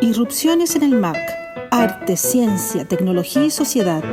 Irrupciones en el MAC. Arte, ciencia, tecnología y sociedad.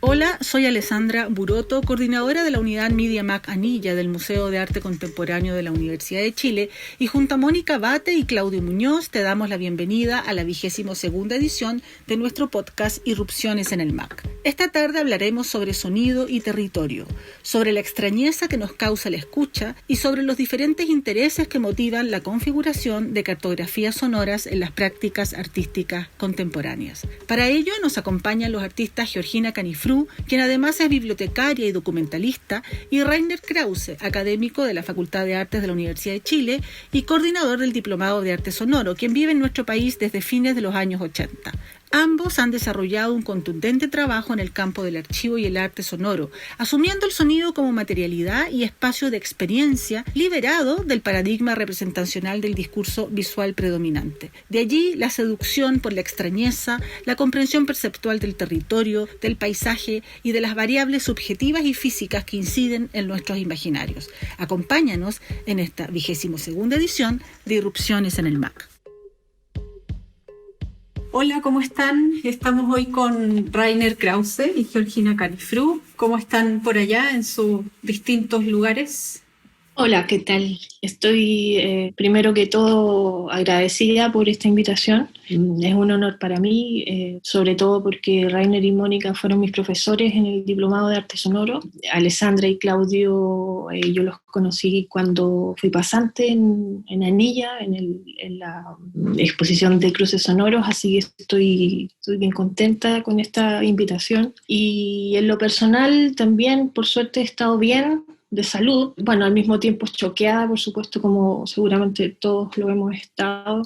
Hola, soy Alessandra Buroto, coordinadora de la unidad Media MAC Anilla del Museo de Arte Contemporáneo de la Universidad de Chile, y junto a Mónica Bate y Claudio Muñoz te damos la bienvenida a la 22ª edición de nuestro podcast Irrupciones en el MAC. Esta tarde hablaremos sobre sonido y territorio, sobre la extrañeza que nos causa la escucha y sobre los diferentes intereses que motivan la configuración de cartografías sonoras en las prácticas artísticas contemporáneas. Para ello nos acompañan los artistas Georgina Canifru, quien además es bibliotecaria y documentalista, y Rainer Krause, académico de la Facultad de Artes de la Universidad de Chile y coordinador del Diplomado de Arte Sonoro, quien vive en nuestro país desde fines de los años 80. Ambos han desarrollado un contundente trabajo en el campo del archivo y el arte sonoro, asumiendo el sonido como materialidad y espacio de experiencia liberado del paradigma representacional del discurso visual predominante. De allí la seducción por la extrañeza, la comprensión perceptual del territorio, del paisaje y de las variables subjetivas y físicas que inciden en nuestros imaginarios. Acompáñanos en esta 22ª edición de Irrupciones en el MAC. Hola, ¿cómo están? Estamos hoy con Rainer Krause y Georgina Canifru. ¿Cómo están por allá en sus distintos lugares? Hola, ¿qué tal? Estoy primero que todo agradecida por esta invitación. Es un honor para mí, sobre todo porque Rainer y Mónica fueron mis profesores en el Diplomado de Arte Sonoro. Alessandra y Claudio yo los conocí cuando fui pasante en Anilla, en la exposición de cruces sonoros, así que estoy bien contenta con esta invitación. Y en lo personal también, por suerte, he estado bien de salud, bueno, al mismo tiempo choqueada, por supuesto, como seguramente todos lo hemos estado,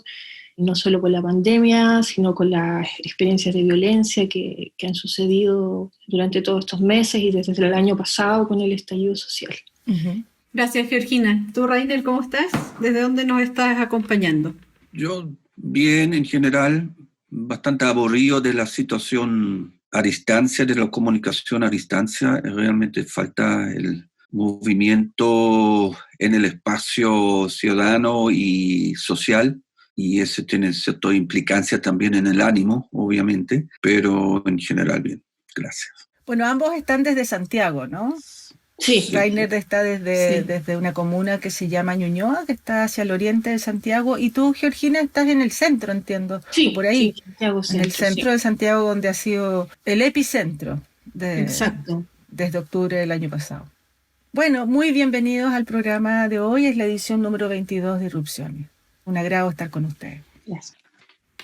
no solo con la pandemia, sino con las experiencias de violencia que han sucedido durante todos estos meses y desde el año pasado con el estallido social. Uh-huh. Gracias, Georgina. ¿Tú, Rainer, cómo estás? ¿Desde dónde nos estás acompañando? Yo bien, en general, bastante aburrido de la situación a distancia, de la comunicación a distancia. Realmente falta el movimiento en el espacio ciudadano y social, y eso tiene cierta implicancia también en el ánimo, obviamente, pero en general bien. Gracias. Bueno, ambos están desde Santiago, ¿no? Sí. Rainer está desde una comuna que se llama Ñuñoa, que está hacia el oriente de Santiago, y tú, Georgina, estás en el centro, entiendo, sí, por ahí, sí, Santiago en el centro de Santiago, donde ha sido el epicentro Exacto. Desde octubre del año pasado. Bueno, muy bienvenidos al programa de hoy, es la edición número 22 de Irrupciones. Un agrado estar con ustedes. Gracias.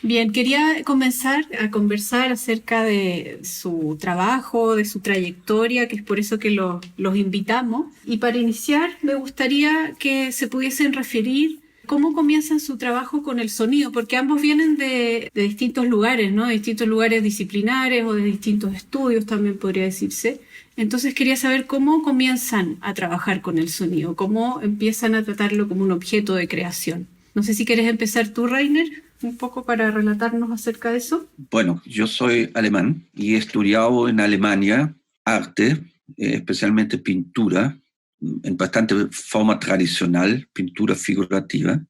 Bien, quería comenzar a conversar acerca de su trabajo, de su trayectoria, que es por eso que los invitamos. Y para iniciar, me gustaría que se pudiesen referir cómo comienzan su trabajo con el sonido, porque ambos vienen de distintos lugares, ¿no? De distintos lugares disciplinares o de distintos estudios, también podría decirse. Entonces quería saber cómo comienzan a trabajar con el sonido, cómo empiezan a tratarlo como un objeto de creación. No sé si quieres empezar tú, Rainer, un poco para relatarnos acerca de eso. Bueno, yo soy alemán y he estudiado en Alemania arte, especialmente pintura, en bastante forma tradicional, pintura figurativa.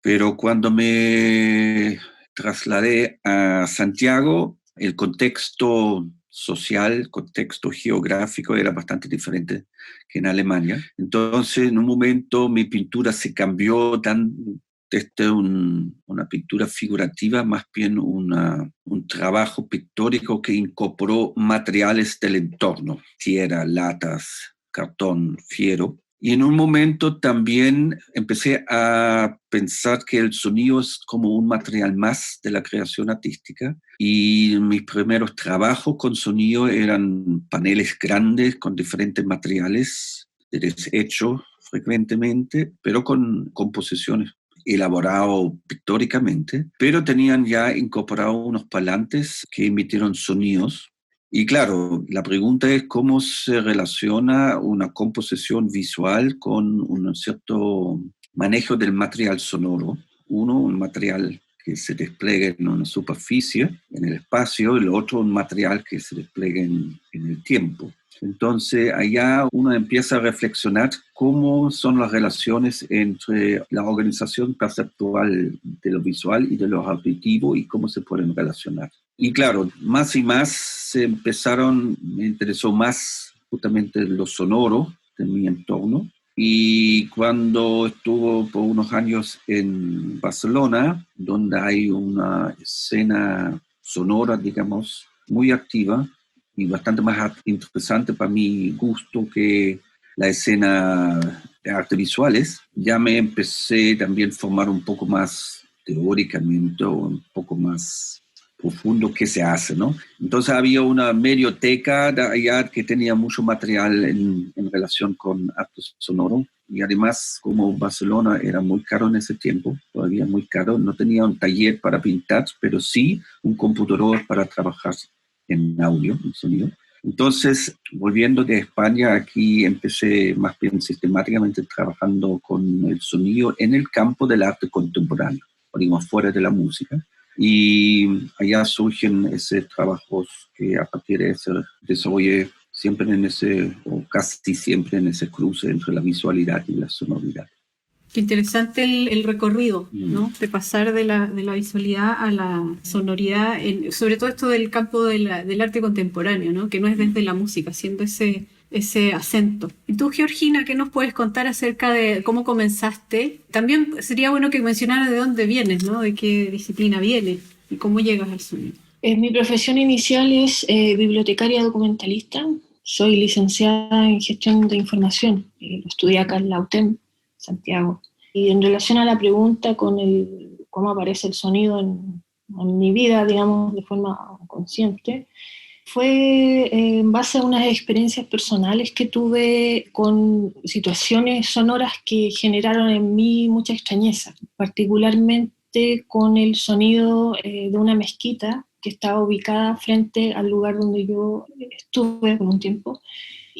Pero cuando me trasladé a Santiago, el contexto social, contexto geográfico era bastante diferente que en Alemania. Entonces, en un momento mi pintura se cambió desde una pintura figurativa, más bien un trabajo pictórico que incorporó materiales del entorno, tierra, latas, cartón, fiero. Y en un momento también empecé a pensar que el sonido es como un material más de la creación artística. Y mis primeros trabajos con sonido eran paneles grandes con diferentes materiales de desecho frecuentemente, pero con composiciones elaborado pictóricamente, pero tenían ya incorporados unos parlantes que emitieron sonidos. Y claro, la pregunta es cómo se relaciona una composición visual con un cierto manejo del material sonoro. Un material que se despliegue en una superficie, en el espacio, y lo otro un material que se despliegue en el tiempo. Entonces, allá uno empieza a reflexionar cómo son las relaciones entre la organización perceptual de lo visual y de lo auditivo y cómo se pueden relacionar. Y claro, más y más me interesó más justamente lo sonoro de mi entorno. Y cuando estuve por unos años en Barcelona, donde hay una escena sonora, digamos, muy activa, y bastante más interesante para mi gusto que la escena de artes visuales, ya me empecé también a formar un poco más teóricamente, o un poco más profundo qué se hace, ¿no? Entonces había una medioteca de allá que tenía mucho material en relación con arte sonoro, y además como Barcelona era muy caro en ese tiempo, todavía muy caro, no tenía un taller para pintar, pero sí un computador para trabajar en audio, en sonido. Entonces, volviendo de España, aquí empecé más bien sistemáticamente trabajando con el sonido en el campo del arte contemporáneo, o digamos, fuera de la música. Y allá surgen esos trabajos que a partir de eso desarrollé siempre o casi siempre en ese cruce entre la visualidad y la sonoridad. Qué interesante el recorrido, ¿no? De pasar de la visualidad a la sonoridad, sobre todo esto del campo del arte contemporáneo, ¿no? Que no es desde la música, siendo ese acento. Y tú, Georgina, ¿qué nos puedes contar acerca de cómo comenzaste? También sería bueno que mencionaras de dónde vienes, ¿no? De qué disciplina vienes y cómo llegas al sonido. Mi profesión inicial es bibliotecaria documentalista. Soy licenciada en gestión de información. Lo estudié acá en la UTEM, Santiago. Y en relación a la pregunta con cómo aparece el sonido en mi vida, digamos, de forma consciente, fue en base a unas experiencias personales que tuve con situaciones sonoras que generaron en mí mucha extrañeza, particularmente con el sonido de una mezquita que estaba ubicada frente al lugar donde yo estuve por un tiempo,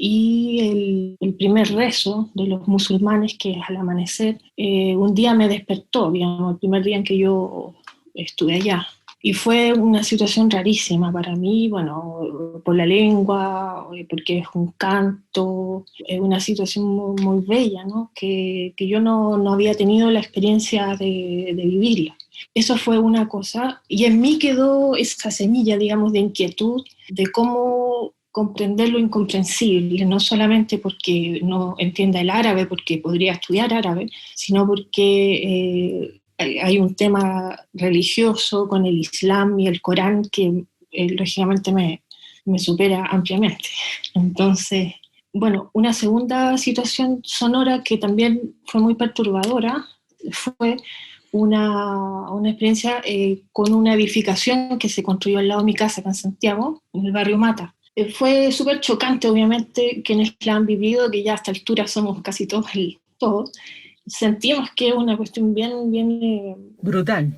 y el primer rezo de los musulmanes, que es al amanecer, un día me despertó, digamos, el primer día en que yo estuve allá. Y fue una situación rarísima para mí, bueno, por la lengua, porque es un canto, es una situación muy, muy bella, ¿no? Que yo no había tenido la experiencia de vivirla. Eso fue una cosa, y en mí quedó esa semilla, digamos, de inquietud de cómo comprender lo incomprensible, no solamente porque no entienda el árabe, porque podría estudiar árabe, sino porque hay un tema religioso con el Islam y el Corán que lógicamente me supera ampliamente. Entonces, bueno, una segunda situación sonora que también fue muy perturbadora fue una experiencia con una edificación que se construyó al lado de mi casa, acá en Santiago, en el barrio Mata. Fue súper chocante, obviamente, quienes la han vivido, que ya a esta altura somos casi todos, sentimos que es una cuestión bien brutal,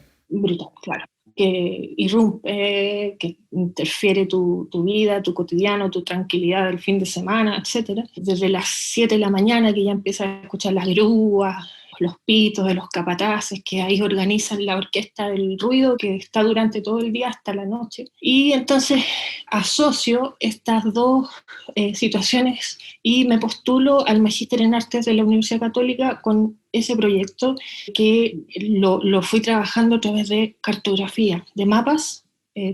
claro, que irrumpe, que interfiere tu vida, tu cotidiano, tu tranquilidad del fin de semana, etc. Desde las 7 de la mañana que ya empiezas a escuchar las grúas, los pitos de los capataces que ahí organizan la orquesta del ruido que está durante todo el día hasta la noche. Y entonces asocio estas dos situaciones y me postulo al Magíster en Artes de la Universidad Católica con ese proyecto que lo fui trabajando a través de cartografía, de mapas,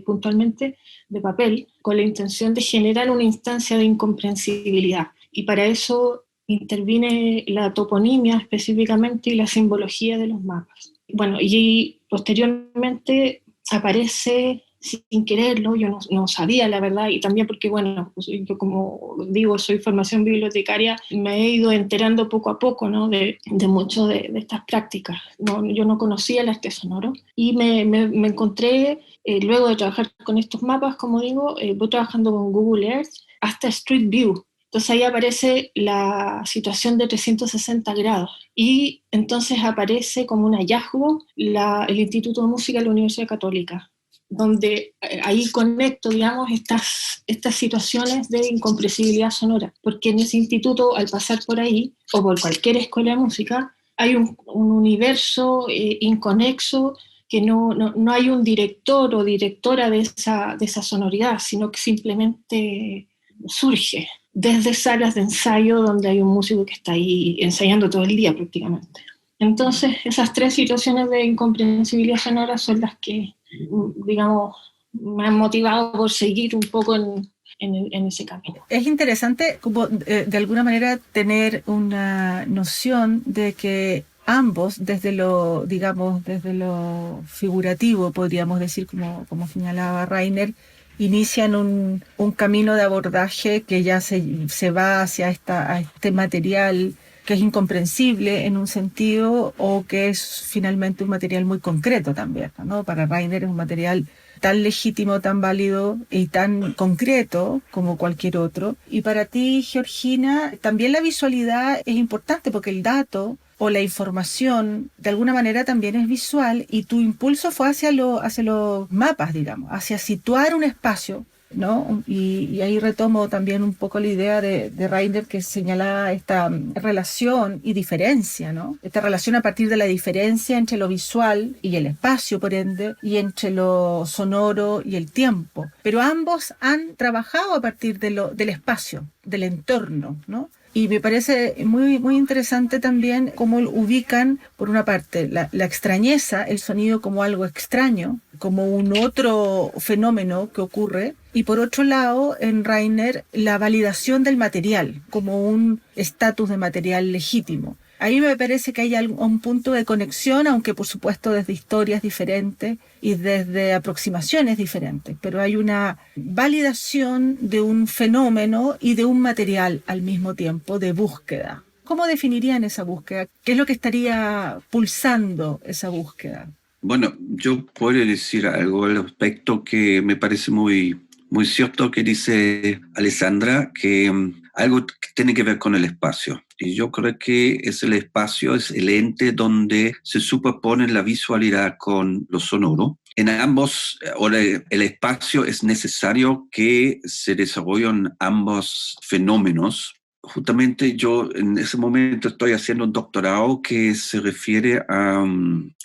puntualmente de papel, con la intención de generar una instancia de incomprensibilidad. Y para eso interviene la toponimia específicamente y la simbología de los mapas. Bueno, y posteriormente aparece, sin quererlo, yo no sabía la verdad, y también porque, bueno, pues yo como digo, soy formación bibliotecaria, me he ido enterando poco a poco, ¿no? de mucho de estas prácticas. Yo no conocía el arte sonoro, y me encontré, luego de trabajar con estos mapas, como digo, voy trabajando con Google Earth hasta Street View. Entonces ahí aparece la situación de 360 grados y entonces aparece como un hallazgo el Instituto de Música de la Universidad Católica, donde ahí conecto, digamos, estas situaciones de incomprensibilidad sonora, porque en ese instituto, al pasar por ahí, o por cualquier escuela de música, hay un universo inconexo que no hay un director o directora de esa sonoridad, sino que simplemente surge desde salas de ensayo donde hay un músico que está ahí ensayando todo el día prácticamente. Entonces, esas tres situaciones de incomprensibilidad sonora son las que, digamos, me han motivado por seguir un poco en ese camino. Es interesante como de alguna manera tener una noción de que ambos, desde lo, digamos, desde lo figurativo, podríamos decir, como señalaba Rainer, inician un camino de abordaje que ya se va hacia a este material que es incomprensible en un sentido o que es finalmente un material muy concreto también, ¿no? Para Rainer es un material tan legítimo, tan válido y tan concreto como cualquier otro. Y para ti, Georgina, también la visualidad es importante porque el dato o la información de alguna manera también es visual y tu impulso fue hacia los mapas, digamos, hacia situar un espacio, ¿no? Y ahí retomo también un poco la idea de Rainer que señalaba esta relación y diferencia, ¿no? Esta relación a partir de la diferencia entre lo visual y el espacio, por ende, y entre lo sonoro y el tiempo. Pero ambos han trabajado a partir del espacio, del entorno, ¿no? Y me parece muy, muy interesante también cómo ubican, por una parte, la extrañeza, el sonido como algo extraño, como un otro fenómeno que ocurre, y por otro lado, en Rainer, la validación del material, como un estatus de material legítimo. A mí me parece que hay un punto de conexión, aunque por supuesto desde historias diferentes y desde aproximaciones diferentes, pero hay una validación de un fenómeno y de un material al mismo tiempo de búsqueda. ¿Cómo definirían esa búsqueda? ¿Qué es lo que estaría pulsando esa búsqueda? Bueno, yo puedo decir algo al respecto que me parece muy, muy cierto que dice Alessandra, que algo que tiene que ver con el espacio. Y yo creo que es el espacio, es el ente donde se superpone la visualidad con lo sonoro. En ambos, el espacio es necesario que se desarrollen ambos fenómenos. Justamente yo en ese momento estoy haciendo un doctorado que se refiere a,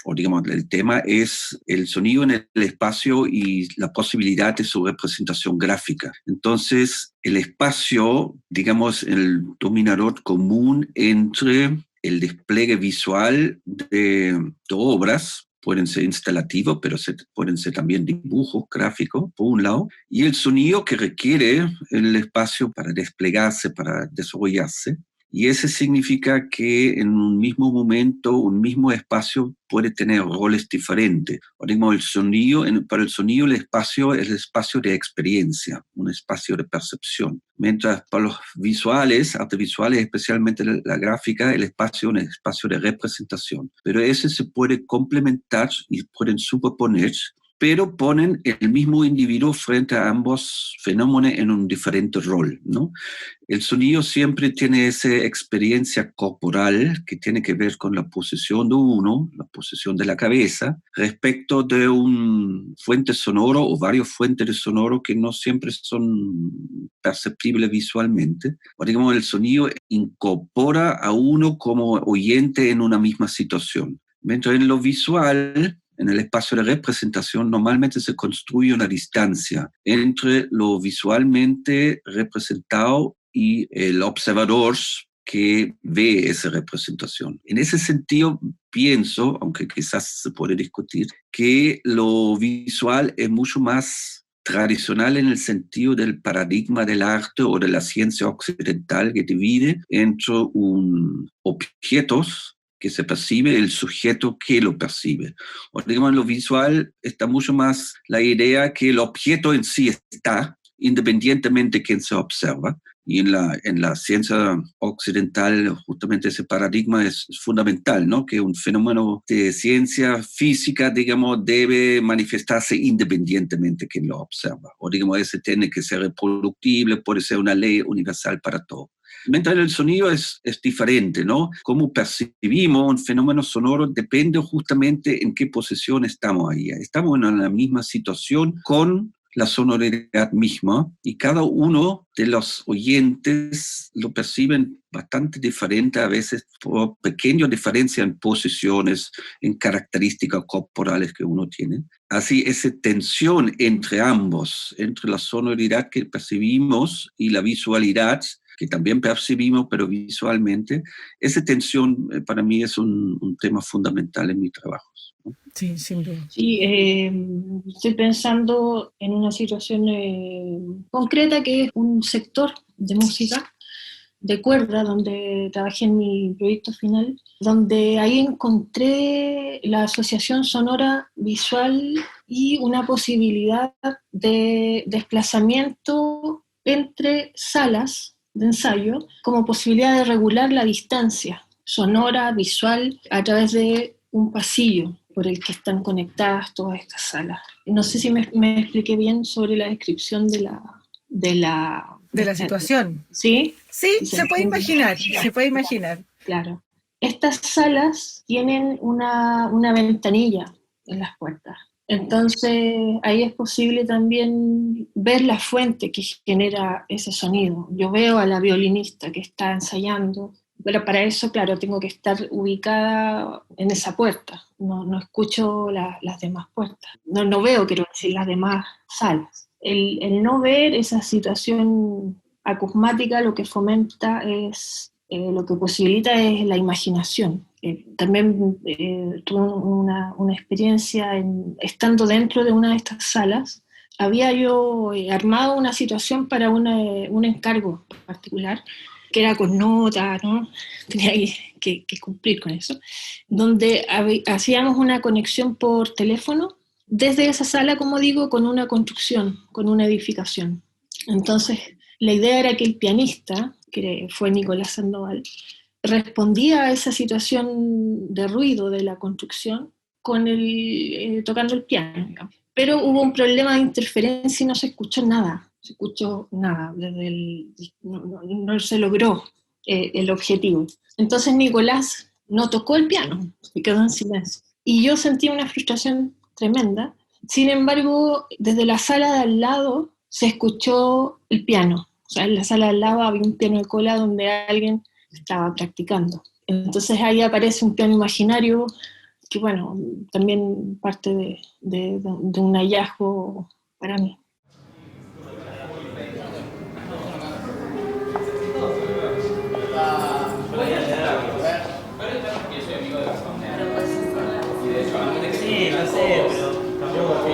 o digamos, el tema es el sonido en el espacio y la posibilidad de su representación gráfica. Entonces, el espacio, digamos, el dominador común entre el despliegue visual de obras, pueden ser instalativos, pero pueden ser también dibujos gráficos, por un lado, y el sonido que requiere el espacio para desplegarse, para desarrollarse. Y eso significa que en un mismo momento, un mismo espacio puede tener roles diferentes. O digamos, para el sonido el espacio es el espacio de experiencia, un espacio de percepción. Mientras para los visuales, artes visuales, especialmente la gráfica, el espacio es un espacio de representación. Pero ese se puede complementar y pueden superponer, pero ponen el mismo individuo frente a ambos fenómenos en un diferente rol, ¿no? El sonido siempre tiene esa experiencia corporal que tiene que ver con la posición de uno, la posición de la cabeza, respecto de un fuente sonoro o varios fuentes de sonoro que no siempre son perceptibles visualmente. O digamos, el sonido incorpora a uno como oyente en una misma situación. Mientras en lo visual, en el espacio de representación, normalmente se construye una distancia entre lo visualmente representado y el observador que ve esa representación. En ese sentido, pienso, aunque quizás se puede discutir, que lo visual es mucho más tradicional en el sentido del paradigma del arte o de la ciencia occidental que divide entre objetos que se percibe, el sujeto que lo percibe. O digamos, en lo visual está mucho más la idea que el objeto en sí está, independientemente de quién se observa. Y en la ciencia occidental justamente ese paradigma es fundamental, ¿no? Que un fenómeno de ciencia física, digamos, debe manifestarse independientemente de quien lo observa. O digamos, ese tiene que ser reproductible, puede ser una ley universal para todo. Mientras el sonido es diferente, ¿no? Cómo percibimos un fenómeno sonoro depende justamente en qué posición estamos ahí. Estamos en la misma situación con la sonoridad misma, y cada uno de los oyentes lo perciben bastante diferente, a veces por pequeña diferencia en posiciones, en características corporales que uno tiene. Así, esa tensión entre ambos, entre la sonoridad que percibimos y la visualidad, que también percibimos, pero visualmente, esa tensión para mí es un tema fundamental en mi trabajo. Sí, sin duda. Sí, estoy pensando en una situación concreta que es un sector de música de cuerda, donde trabajé en mi proyecto final, donde ahí encontré la asociación sonora visual y una posibilidad de desplazamiento entre salas de ensayo, como posibilidad de regular la distancia sonora, visual, a través de un pasillo por el que están conectadas todas estas salas. No sé si me expliqué bien sobre la descripción de la situación. ¿Sí? Sí, se puede imaginar, se puede imaginar. Claro. Estas salas tienen una ventanilla en las puertas. Entonces, ahí es posible también ver la fuente que genera ese sonido. Yo veo a la violinista que está ensayando, pero para eso, claro, tengo que estar ubicada en esa puerta. No escucho las demás puertas. No veo, quiero decir, las demás salas. El no ver esa situación acusmática lo que fomenta es, lo que posibilita es la imaginación. También tuve una experiencia estando dentro de una de estas salas. Había yo armado una situación para un encargo particular, que era con nota, ¿no? Tenía que cumplir con eso, donde hacíamos una conexión por teléfono desde esa sala, como digo, con una construcción, con una edificación. Entonces, la idea era que el pianista, que fue Nicolás Sandoval, respondía a esa situación de ruido de la construcción tocando el piano, digamos. Pero hubo un problema de interferencia y no se escuchó nada. No se logró el objetivo. Entonces Nicolás no tocó el piano, se quedó en silencio. Y yo sentí una frustración tremenda. Sin embargo, desde la sala de al lado se escuchó el piano. O sea, en la sala de al lado había un piano de cola donde alguien estaba practicando. Entonces ahí aparece un piano imaginario que, bueno, también parte de un hallazgo para mí. Sí, no sé, pero tampoco que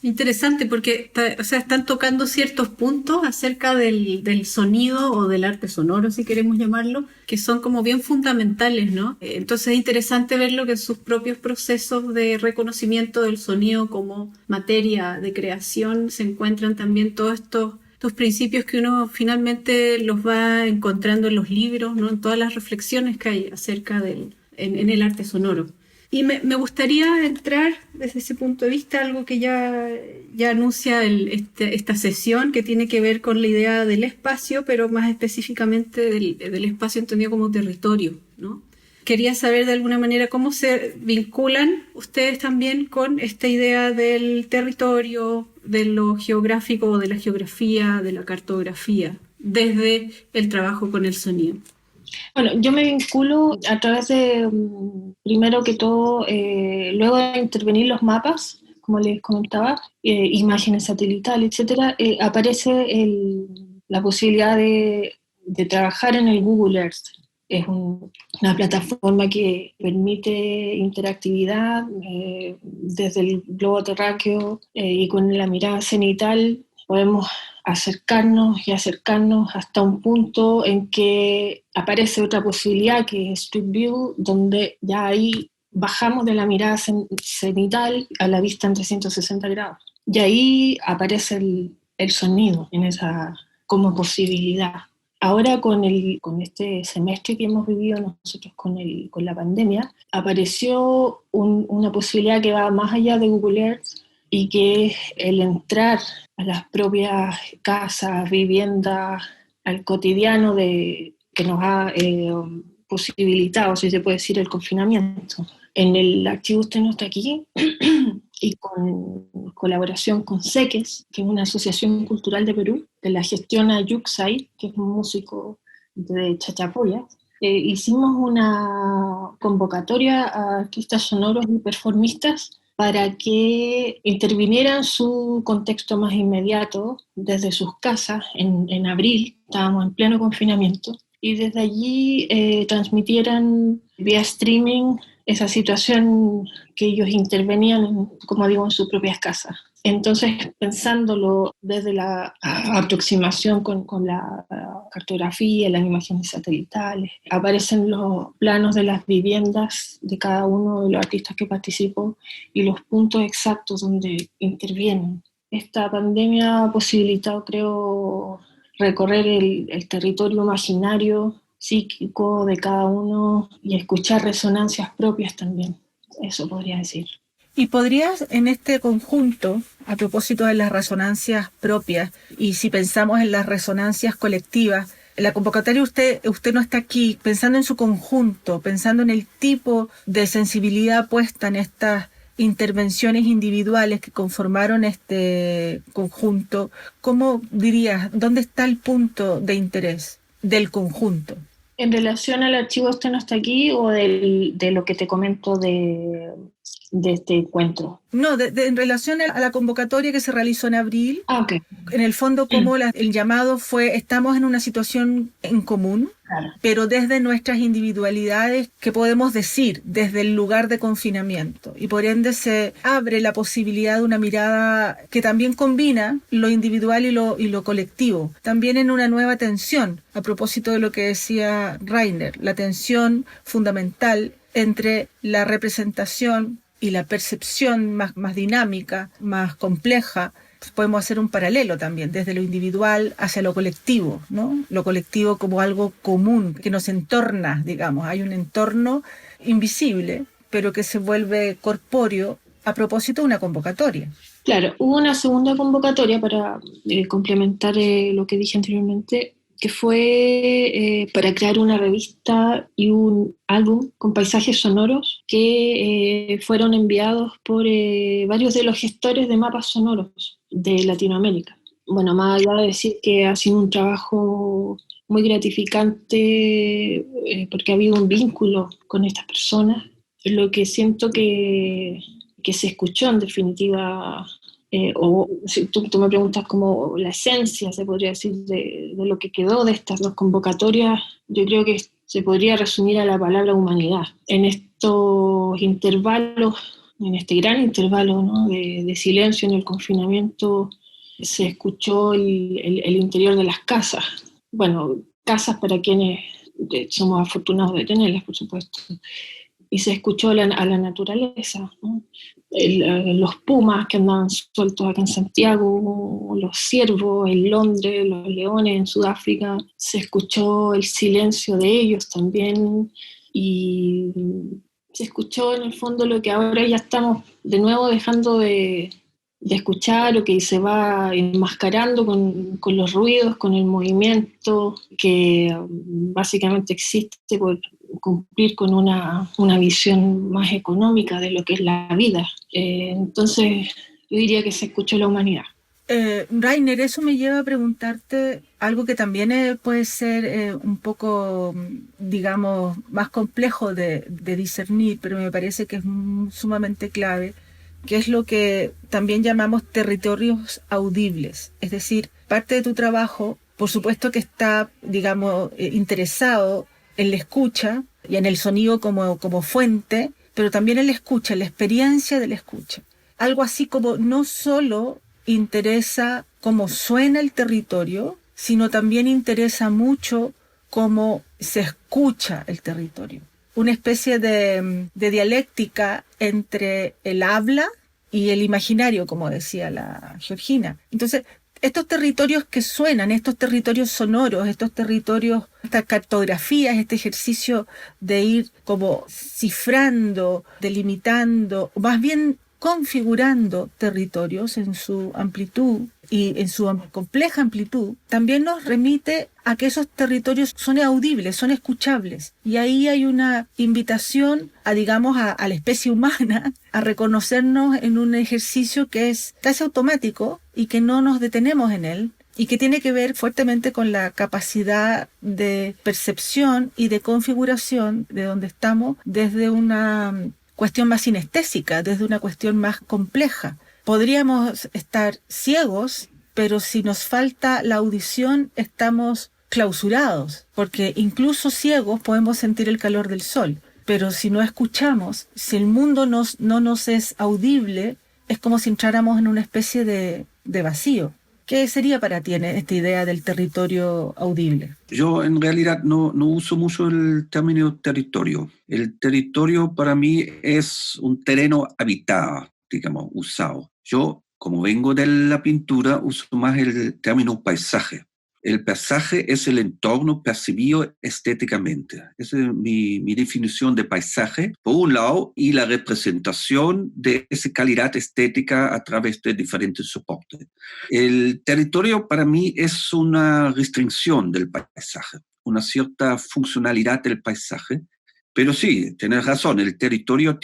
Interesante porque están tocando ciertos puntos acerca del sonido o del arte sonoro, si queremos llamarlo, que son como bien fundamentales, ¿no? Entonces es interesante verlo que en sus propios procesos de reconocimiento del sonido como materia de creación se encuentran también todos estos principios que uno finalmente los va encontrando en los libros, ¿no? En todas las reflexiones que hay acerca en el arte sonoro. Y me gustaría entrar desde ese punto de vista, algo que ya anuncia esta sesión, que tiene que ver con la idea del espacio, pero más específicamente del espacio entendido como territorio, ¿no? Quería saber de alguna manera cómo se vinculan ustedes también con esta idea del territorio, de lo geográfico o de la geografía, de la cartografía, desde el trabajo con el sonido. Bueno, yo me vinculo a través de, primero que todo, luego de intervenir los mapas, como les comentaba, imágenes satelitales, etcétera, aparece la posibilidad de trabajar en el Google Earth. Es una plataforma que permite interactividad desde el globo terráqueo y con la mirada cenital podemos acercarnos y acercarnos hasta un punto en que aparece otra posibilidad que es Street View, donde ya ahí bajamos de la mirada cenital a la vista en 360 grados. Y ahí aparece el sonido en esa como posibilidad. Ahora con este semestre que hemos vivido nosotros con la pandemia, apareció una posibilidad que va más allá de Google Earth y que es el entrar a las propias casas, viviendas, al cotidiano que nos ha posibilitado, si se puede decir, el confinamiento. En el archivo Usted no está aquí y con colaboración con Seques, que es una asociación cultural de Perú, que la gestiona Yuxay, que es un músico de Chachapoyas, hicimos una convocatoria a artistas sonoros y performistas para que intervinieran su contexto más inmediato desde sus casas en abril, estábamos en pleno confinamiento, y desde allí transmitieran vía streaming esa situación que ellos intervenían, como digo, en sus propias casas. Entonces, pensándolo desde la aproximación con la cartografía, las imágenes satelitales, aparecen los planos de las viviendas de cada uno de los artistas que participó y los puntos exactos donde intervienen. Esta pandemia ha posibilitado, creo, recorrer el territorio imaginario, psíquico de cada uno y escuchar resonancias propias también. Eso podría decir. ¿Y podrías en este conjunto, a propósito de las resonancias propias, y si pensamos en las resonancias colectivas, la convocatoria usted no está aquí, pensando en su conjunto, pensando en el tipo de sensibilidad puesta en estas intervenciones individuales que conformaron este conjunto, ¿cómo dirías, dónde está el punto de interés del conjunto? En relación al archivo Usted no está aquí o de lo que te comento de este encuentro. No, en relación a la convocatoria que se realizó en abril, Okay. En el fondo como el llamado fue, estamos en una situación en común, Claro. pero desde nuestras individualidades, ¿qué podemos decir? Desde el lugar de confinamiento. Y por ende se abre la posibilidad de una mirada que también combina lo individual y lo colectivo. También en una nueva tensión, a propósito de lo que decía Rainer, la tensión fundamental entre la representación y la percepción más dinámica, más compleja. Podemos hacer un paralelo también, desde lo individual hacia lo colectivo, ¿no? Lo colectivo como algo común, que nos entorna, digamos. Hay un entorno invisible, pero que se vuelve corpóreo a propósito de una convocatoria. Claro, hubo una segunda convocatoria para complementar lo que dije anteriormente, que fue para crear una revista y un álbum con paisajes sonoros que fueron enviados por varios de los gestores de mapas sonoros de Latinoamérica. Bueno, más allá de decir que ha sido un trabajo muy gratificante porque ha habido un vínculo con estas personas, lo que siento que se escuchó en definitiva, o si tú me preguntas como la esencia, se podría decir, de lo que quedó de estas dos convocatorias, yo creo que se podría resumir a la palabra humanidad. En estos intervalos, en este gran intervalo, ¿no?, de silencio en el confinamiento, se escuchó el interior de las casas. Bueno, casas para quienes somos afortunados de tenerlas, por supuesto. Y se escuchó a la naturaleza, ¿no? Los pumas que andaban sueltos acá en Santiago, los ciervos en Londres, los leones en Sudáfrica, se escuchó el silencio de ellos también y se escuchó en el fondo lo que ahora ya estamos de nuevo dejando de escuchar, o que se va enmascarando con los ruidos, con el movimiento que básicamente existe por cumplir con una visión más económica de lo que es la vida. Entonces yo diría que se escuchó la humanidad. Rainer, eso me lleva a preguntarte algo que también puede ser un poco, digamos, más complejo de discernir, pero me parece que es sumamente clave, que es lo que también llamamos territorios audibles. Es decir, parte de tu trabajo, por supuesto que está, digamos, interesado en la escucha y en el sonido como fuente, pero también en la escucha, en la experiencia de la escucha. Algo así como no solo interesa cómo suena el territorio, sino también interesa mucho cómo se escucha el territorio. Una especie de dialéctica entre el habla y el imaginario, como decía la Georgina. Entonces, estos territorios que suenan, estos territorios sonoros, estos territorios, estas cartografías, este ejercicio de ir como cifrando, delimitando, o más bien configurando territorios en su amplitud y en su compleja amplitud, también nos remite a que esos territorios son audibles, son escuchables. Y ahí hay una invitación digamos, a la especie humana a reconocernos en un ejercicio que es casi automático y que no nos detenemos en él, y que tiene que ver fuertemente con la capacidad de percepción y de configuración de donde estamos desde una cuestión más sinestésica, desde una cuestión más compleja. Podríamos estar ciegos, pero si nos falta la audición estamos clausurados, porque incluso ciegos podemos sentir el calor del sol, pero si no escuchamos, si el mundo no nos es audible, es como si entráramos en una especie de vacío. ¿Qué sería para ti esta idea del territorio audible? Yo en realidad no uso mucho el término territorio. El territorio para mí es un terreno habitado, digamos, usado. Yo, como vengo de la pintura, uso más el término paisaje. El paisaje es el entorno percibido estéticamente. Esa es mi definición de paisaje, por un lado, y la representación de esa calidad estética a través de diferentes soportes. El territorio para mí es una restricción del paisaje, una cierta funcionalidad del paisaje. Pero sí, tienes razón, el territorio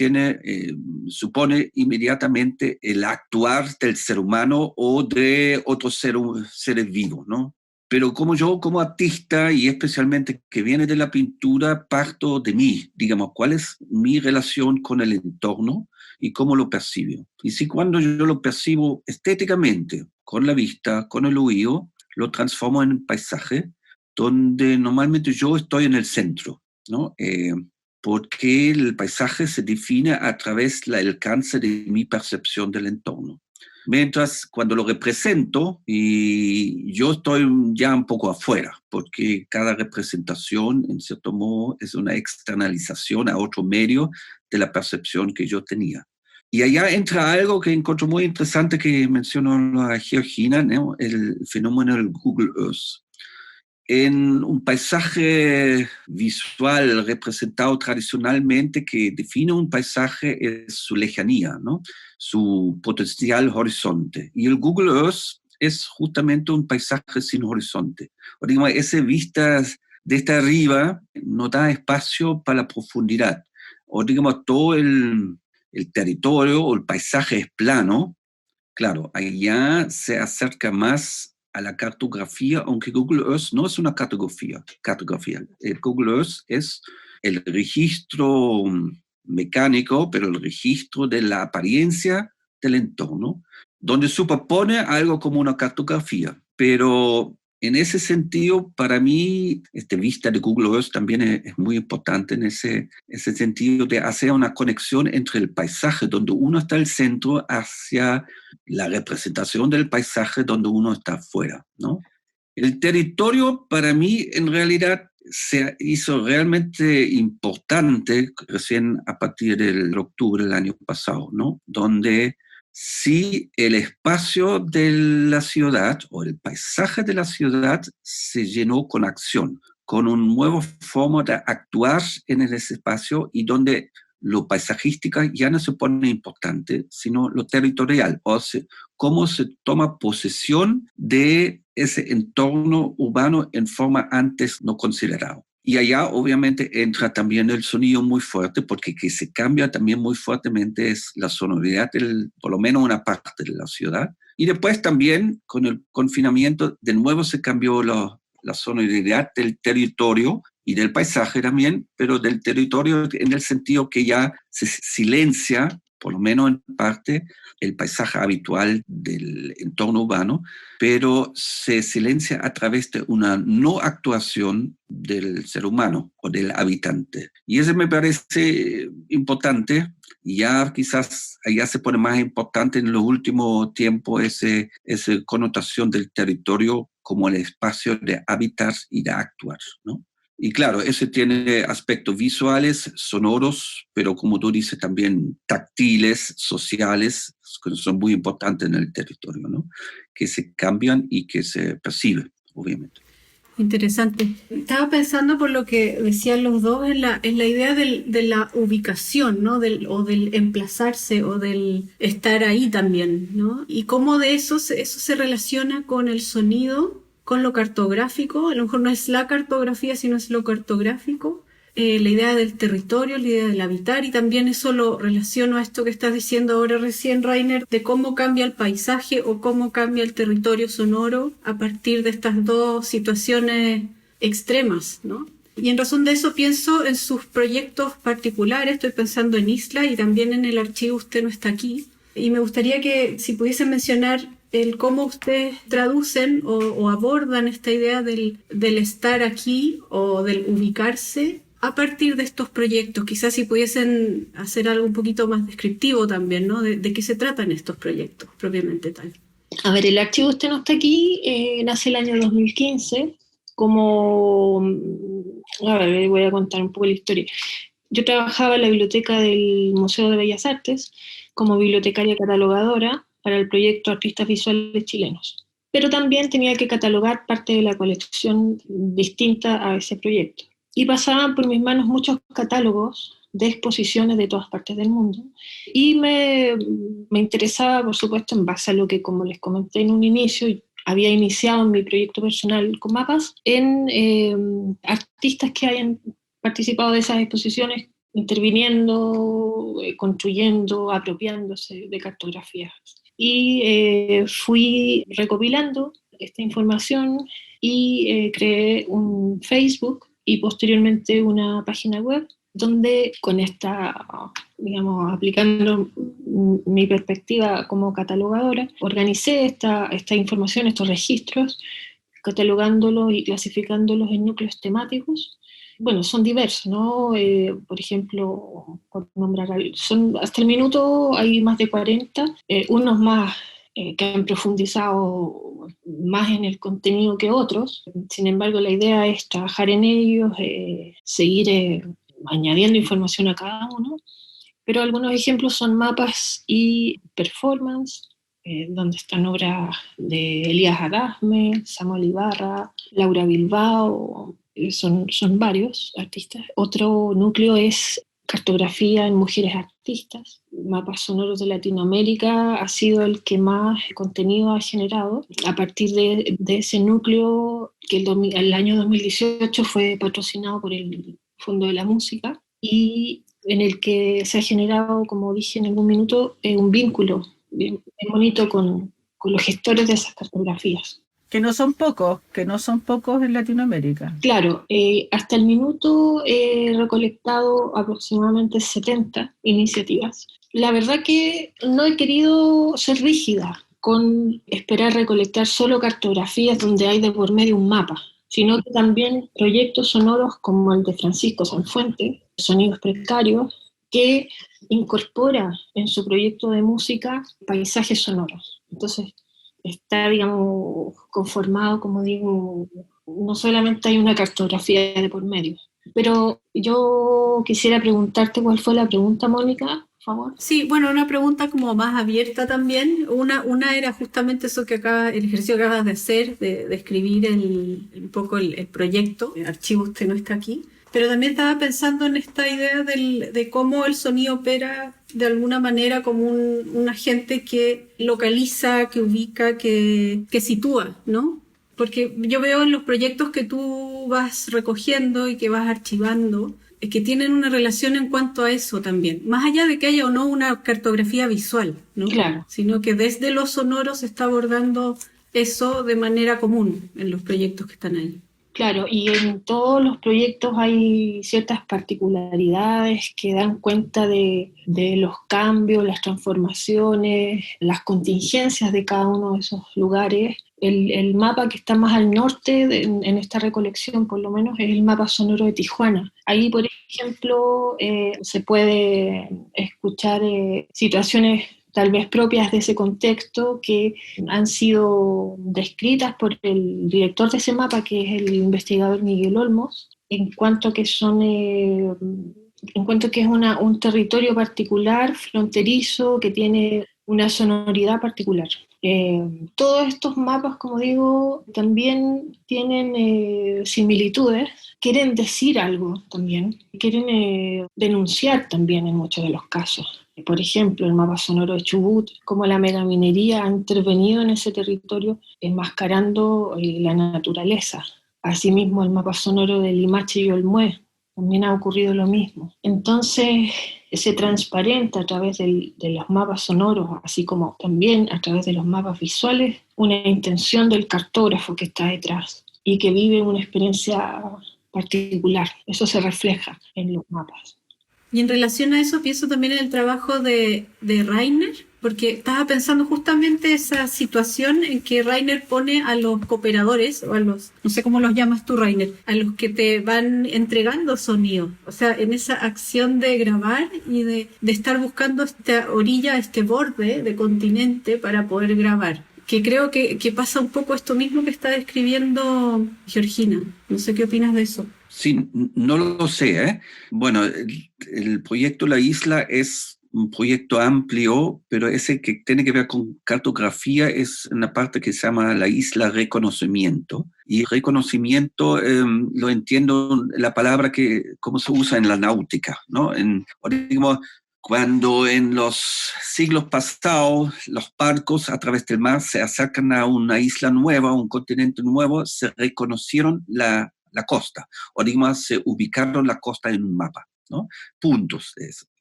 supone inmediatamente el actuar del ser humano o de otros seres vivos, ¿no? Pero como artista, y especialmente que viene de la pintura, parto de mí, digamos, cuál es mi relación con el entorno y cómo lo percibo. Y si cuando yo lo percibo estéticamente, con la vista, con el oído, lo transformo en paisaje, donde normalmente yo estoy en el centro, ¿no? Porque el paisaje se define a través del alcance de mi percepción del entorno. Mientras cuando lo represento, y yo estoy ya un poco afuera, porque cada representación, en cierto modo, es una externalización a otro medio de la percepción que yo tenía. Y allá entra algo que encuentro muy interesante que mencionó la Georgina, ¿no? El fenómeno del Google Earth. En un paisaje visual representado tradicionalmente, que define un paisaje es su lejanía, ¿no? Su potencial horizonte. Y el Google Earth es justamente un paisaje sin horizonte. O digamos, esa vista desde arriba no da espacio para la profundidad. O digamos, todo el territorio o el paisaje es plano. Claro, allá se acerca más a la cartografía, aunque Google Earth no es una cartografía. Google Earth es el registro mecánico, pero el registro de la apariencia del entorno, donde superpone algo como una cartografía. Pero en ese sentido, para mí, esta vista de Google Earth también es muy importante en ese sentido de hacer una conexión entre el paisaje, donde uno está al centro, hacia la representación del paisaje, donde uno está afuera, ¿no? El territorio, para mí, en realidad, se hizo realmente importante recién a partir del octubre del año pasado, ¿no? Donde sí, el espacio de la ciudad o el paisaje de la ciudad se llenó con acción, con una nueva forma de actuar en ese espacio, y donde lo paisajístico ya no se pone importante, sino lo territorial, o sea, cómo se toma posesión de ese entorno urbano en forma antes no considerada. Y allá obviamente entra también el sonido muy fuerte, porque que se cambia también muy fuertemente es la sonoridad, por lo menos una parte de la ciudad. Y después también con el confinamiento de nuevo se cambió la sonoridad del territorio y del paisaje también, pero del territorio en el sentido que ya se silencia por lo menos en parte, el paisaje habitual del entorno urbano, pero se silencia a través de una no actuación del ser humano o del habitante. Y eso me parece importante. Ya quizás allá se pone más importante en los últimos tiempos esa connotación del territorio como el espacio de habitar y de actuar, ¿no? Y claro, ese tiene aspectos visuales, sonoros, pero como tú dices, también táctiles, sociales, que son muy importantes en el territorio, ¿no? Que se cambian y que se perciben, obviamente. Interesante. Estaba pensando por lo que decían los dos en la idea de la ubicación, ¿no? O del emplazarse o del estar ahí también, ¿no? Y cómo de eso se relaciona con el sonido, con lo cartográfico. A lo mejor no es la cartografía, sino es lo cartográfico. La idea del territorio, la idea del habitar, y también eso lo relaciono a esto que estás diciendo ahora recién, Rainer, de cómo cambia el paisaje o cómo cambia el territorio sonoro a partir de estas dos situaciones extremas, ¿no? Y en razón de eso pienso en sus proyectos particulares, estoy pensando en Isla y también en el archivo Usted no está aquí, y me gustaría que si pudiesen mencionar el cómo ustedes traducen o abordan esta idea del estar aquí o del ubicarse a partir de estos proyectos. Quizás si pudiesen hacer algo un poquito más descriptivo también, ¿no? De qué se tratan estos proyectos, propiamente tal. A ver, el archivo Usted no está aquí, nace el año 2015, como... A ver, voy a contar un poco la historia. Yo trabajaba en la biblioteca del Museo de Bellas Artes como bibliotecaria catalogadora para el proyecto Artistas Visuales Chilenos. Pero también tenía que catalogar parte de la colección distinta a ese proyecto. Y pasaban por mis manos muchos catálogos de exposiciones de todas partes del mundo. Y me interesaba, por supuesto, en base a lo que, como les comenté en un inicio, había iniciado mi proyecto personal con mapas, en artistas que hayan participado de esas exposiciones, interviniendo, construyendo, apropiándose de cartografías. Y fui recopilando esta información y creé un Facebook y posteriormente una página web donde con esta, digamos, aplicando mi perspectiva como catalogadora, organicé esta información, estos registros, catalogándolos y clasificándolos en núcleos temáticos. Bueno, son diversos, ¿no? Por ejemplo, por nombrar, hasta el minuto hay más de 40, unos más que han profundizado más en el contenido que otros. Sin embargo, la idea es trabajar en ellos, seguir añadiendo información a cada uno. Pero algunos ejemplos son mapas y performance, donde están obras de Elías Adasme, Samuel Ibarra, Laura Bilbao, son varios artistas. Otro núcleo es cartografía en mujeres artistas. Mapas sonoros de Latinoamérica ha sido el que más contenido ha generado. A partir de ese núcleo, que el año 2018 fue patrocinado por el Fondo de la Música, y en el que se ha generado, como dije en algún minuto, un vínculo bien bonito con los gestores de esas cartografías. Que no son pocos en Latinoamérica. Claro, hasta el minuto he recolectado aproximadamente 70 iniciativas. La verdad que no he querido ser rígida con esperar recolectar solo cartografías donde hay de por medio un mapa, sino que también proyectos sonoros como el de Francisco Sanfuente, Sonidos Precarios, que incorpora en su proyecto de música paisajes sonoros. Entonces, está, digamos, conformado, como digo, no solamente hay una cartografía de por medio. Pero yo quisiera preguntarte cuál fue la pregunta, Mónica, por favor. Sí, bueno, una pregunta como más abierta también. Una era justamente eso que el ejercicio que acabas de hacer, de escribir un poco el proyecto. El archivo Usted no está aquí. Pero también estaba pensando en esta idea de cómo el sonido opera de alguna manera como un agente que localiza, que ubica, que sitúa, ¿no? Porque yo veo en los proyectos que tú vas recogiendo y que vas archivando, que tienen una relación en cuanto a eso también, más allá de que haya o no una cartografía visual, ¿no? Claro. Sino que desde los sonoros se está abordando eso de manera común en los proyectos que están ahí. Claro, y en todos los proyectos hay ciertas particularidades que dan cuenta de los cambios, las transformaciones, las contingencias de cada uno de esos lugares. El mapa que está más al norte en esta recolección, por lo menos, es el mapa sonoro de Tijuana. Ahí, por ejemplo, se puede escuchar situaciones tal vez propias de ese contexto, que han sido descritas por el director de ese mapa, que es el investigador Miguel Olmos, en cuanto que son, en cuanto que es un territorio particular, fronterizo, que tiene una sonoridad particular. Todos estos mapas, como digo, también tienen similitudes, quieren decir algo también, quieren denunciar también en muchos de los casos. Por ejemplo, el mapa sonoro de Chubut, cómo la megaminería ha intervenido en ese territorio enmascarando la naturaleza. Asimismo, el mapa sonoro de Limache y Olmué, también ha ocurrido lo mismo. Entonces, se transparenta a través de los mapas sonoros, así como también a través de los mapas visuales, una intención del cartógrafo que está detrás y que vive una experiencia particular. Eso se refleja en los mapas. Y en relación a eso pienso también en el trabajo de Rainer, porque estaba pensando justamente esa situación en que Rainer pone a los cooperadores, o a los, no sé cómo los llamas tú, Rainer, a los que te van entregando sonido. O sea, en esa acción de grabar y de estar buscando esta orilla, este borde de continente para poder grabar. Que creo que pasa un poco esto mismo que está describiendo Georgina. No sé qué opinas de eso. Sí, no lo sé, ¿eh? Bueno, el proyecto La Isla es un proyecto amplio, pero ese que tiene que ver con cartografía es una parte que se llama La Isla Reconocimiento. Y reconocimiento, lo entiendo, la palabra que, cómo se usa en la náutica, ¿no? Digamos, cuando en los siglos pasados los barcos a través del mar se acercan a una isla nueva, un continente nuevo, se reconocieron la costa, o digamos, se ubicaron la costa en un mapa, ¿no? Puntos.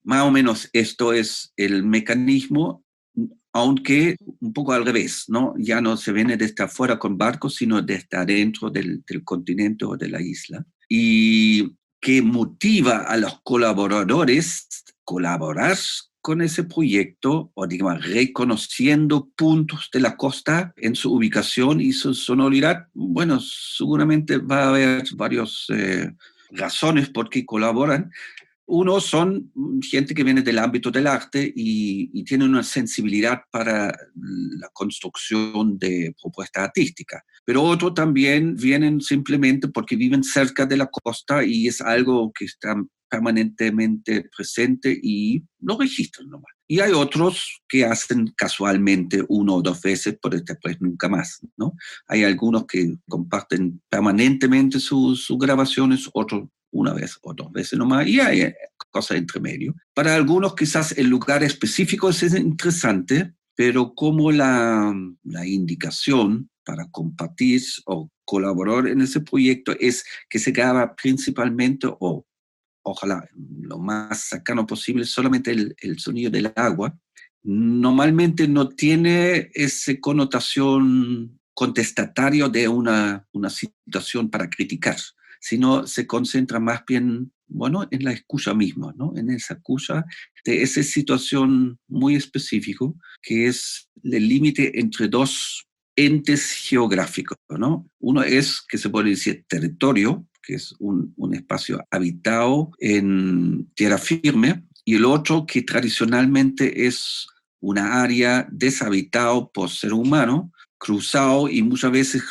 Más o menos esto es el mecanismo, aunque un poco al revés, ¿no? Ya no se viene desde afuera con barcos, sino desde adentro del continente o de la isla. Y que motiva a los colaboradores colaborar con ese proyecto, o digamos, reconociendo puntos de la costa en su ubicación y su sonoridad. Bueno, seguramente va a haber varias razones por qué colaboran. Uno son gente que viene del ámbito del arte y tiene una sensibilidad para la construcción de propuestas artísticas. Pero otros también vienen simplemente porque viven cerca de la costa y es algo que está permanentemente presente y lo registran nomás. Y hay otros que hacen casualmente 1 o 2 veces, pero después nunca más, ¿no? Hay algunos que comparten permanentemente sus grabaciones, otros 1 vez o 2 veces nomás, y hay cosas entre medio. Para algunos quizás el lugar específico es interesante, pero como la indicación para compartir o colaborar en ese proyecto es que se graba principalmente, o ojalá lo más cercano posible, solamente el sonido del agua, normalmente no tiene esa connotación contestataria de una situación para criticar, sino se concentra más bien, bueno, en la escucha misma, ¿no? En esa escucha de esa situación muy específica, que es el límite entre dos entes geográficos, ¿no? Uno es, que se puede decir, territorio, que es un espacio habitado en tierra firme, y el otro que tradicionalmente es una área deshabitado por ser humano, cruzado y muchas veces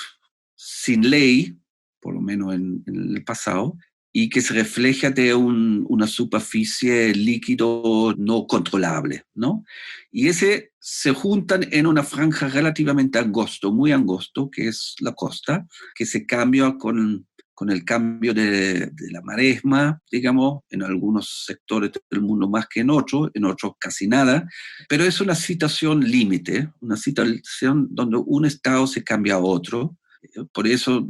sin ley, por lo menos en el pasado, y que se refleja de una superficie líquido no controlable, ¿no? Y ese se juntan en una franja relativamente angosto, muy angosto, que es la costa, que se cambia con el cambio de la maresma, digamos, en algunos sectores del mundo más que en otros casi nada, pero es una situación límite, una situación donde un estado se cambia a otro. Por eso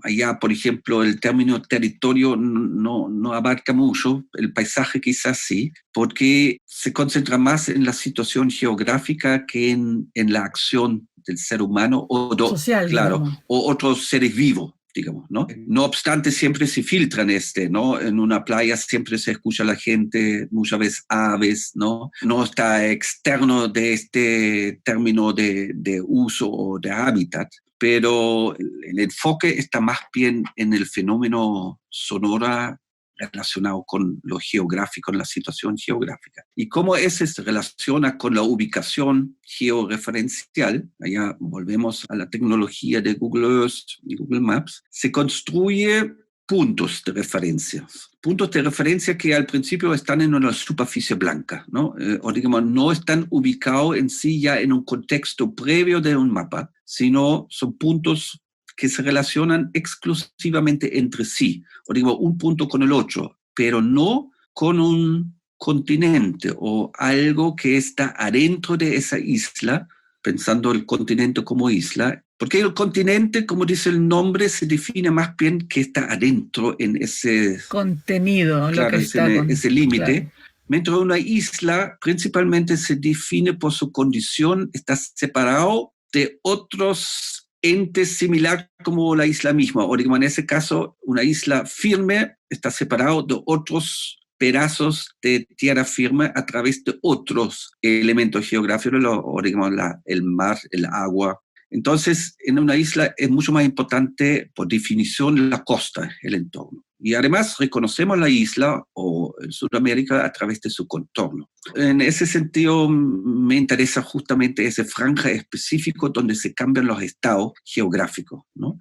allá, por ejemplo, el término territorio no abarca mucho, el paisaje quizás sí, porque se concentra más en la situación geográfica que en la acción del ser humano o, social, claro, digamos. o otros seres vivos, digamos, ¿no? No obstante, siempre se filtran ¿no? En una playa siempre se escucha a la gente, muchas veces aves, ¿no? No está externo de este término de uso o de hábitat, pero el enfoque está más bien en el fenómeno sonora relacionado con lo geográfico, en la situación geográfica. Y cómo ese se relaciona con la ubicación georreferencial, allá volvemos a la tecnología de Google Earth y Google Maps, se construye puntos de referencia. Puntos de referencia que al principio están en una superficie blanca, ¿no? O digamos, no están ubicados en sí ya en un contexto previo de un mapa, sino son puntos que se relacionan exclusivamente entre sí, o digo, un punto con el otro, pero no con un continente o algo que está adentro de esa isla, pensando el continente como isla, porque el continente, como dice el nombre, se define más bien que está adentro en ese contenido, claro, lo que está ese límite. Claro. Mientras una isla principalmente se define por su condición, está separado de otros entes similares como la isla misma, o digamos en ese caso una isla firme está separado de otros pedazos de tierra firme a través de otros elementos geográficos, o digamos el mar, el agua. Entonces, en una isla es mucho más importante, por definición, la costa, el entorno. Y además reconocemos la isla o Sudamérica a través de su contorno. En ese sentido, me interesa justamente ese franja específico donde se cambian los estados geográficos, ¿no?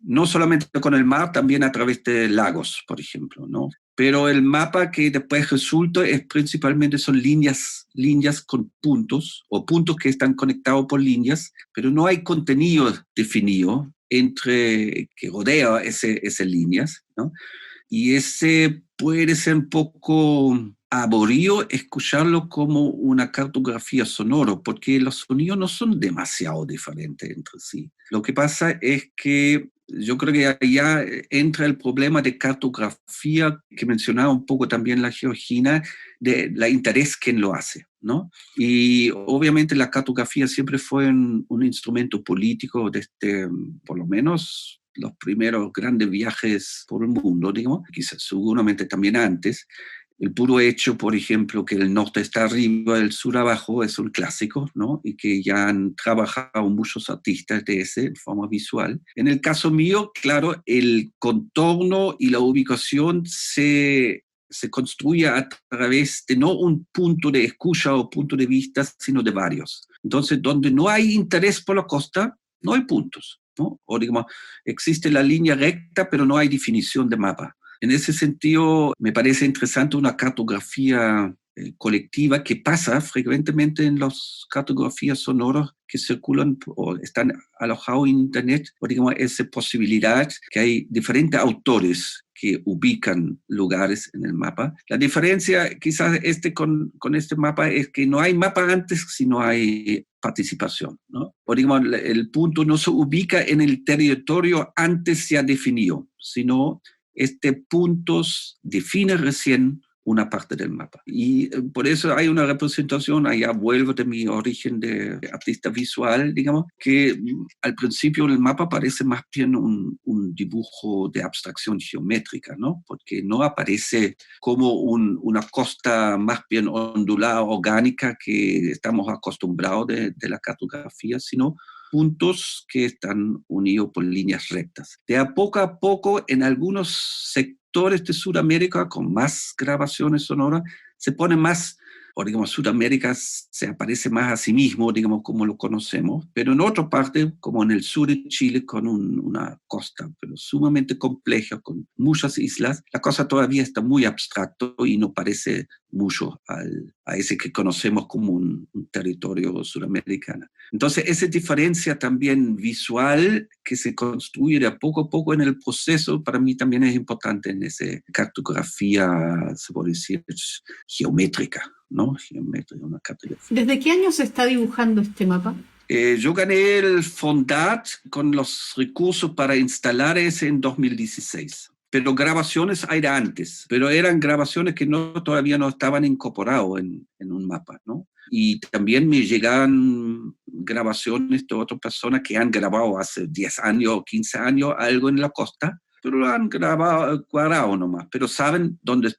No solamente con el mar, también a través de lagos, por ejemplo, ¿no? Pero el mapa que después resulta es principalmente son líneas con puntos, o puntos que están conectados por líneas, pero no hay contenido definido que rodea esas líneas, ¿no? Y ese puede ser un poco aburrido escucharlo como una cartografía sonora, porque los sonidos no son demasiado diferentes entre sí. Lo que pasa es que yo creo que allá entra el problema de cartografía que mencionaba un poco también la Georgina, de la interés quien lo hace, ¿no? Y obviamente la cartografía siempre fue un instrumento político desde, por lo menos, los primeros grandes viajes por el mundo, digamos, quizás seguramente también antes. El puro hecho, por ejemplo, que el norte está arriba, el sur abajo, es un clásico, ¿no? Y que ya han trabajado muchos artistas de forma visual. En el caso mío, claro, el contorno y la ubicación se construye a través de no un punto de escucha o punto de vista, sino de varios. Entonces, donde no hay interés por la costa, no hay puntos, ¿no? O digamos, existe la línea recta, pero no hay definición de mapa. En ese sentido, me parece interesante una cartografía colectiva que pasa frecuentemente en las cartografías sonoras que circulan o están alojados en Internet, o digamos, esa posibilidad que hay diferentes autores que ubican lugares en el mapa. La diferencia quizás con este mapa es que no hay mapa antes, sino hay participación, ¿no? O digamos, el punto no se ubica en el territorio antes ya definido, sino puntos define recién una parte del mapa. Y por eso hay una representación, allá vuelvo de mi origen de artista visual, digamos, que al principio el mapa parece más bien un dibujo de abstracción geométrica, ¿no? Porque no aparece como una costa más bien ondulada, orgánica, que estamos acostumbrados de la cartografía, sino puntos que están unidos por líneas rectas. De a poco, en algunos sectores de Sudamérica, con más grabaciones sonoras, se pone más, o digamos, Sudamérica se aparece más a sí mismo, digamos, como lo conocemos, pero en otra parte, como en el sur de Chile, con una costa, pero sumamente compleja, con muchas islas, la cosa todavía está muy abstracto y no parece mucho a ese que conocemos como un territorio sudamericano. Entonces, esa diferencia también visual que se construye de a poco en el proceso, para mí también es importante en esa cartografía, se puede decir, geométrica, ¿no? Geométrica, una cartografía. ¿Desde qué año se está dibujando este mapa? Yo gané el Fondat con los recursos para instalar ese en 2016. Pero grabaciones hay de antes, pero eran grabaciones que todavía no estaban incorporadas en un mapa, ¿no? Y también me llegaban grabaciones de otras personas que han grabado hace 10 años o 15 años algo en la costa, pero lo han grabado cuadrado nomás, pero saben dónde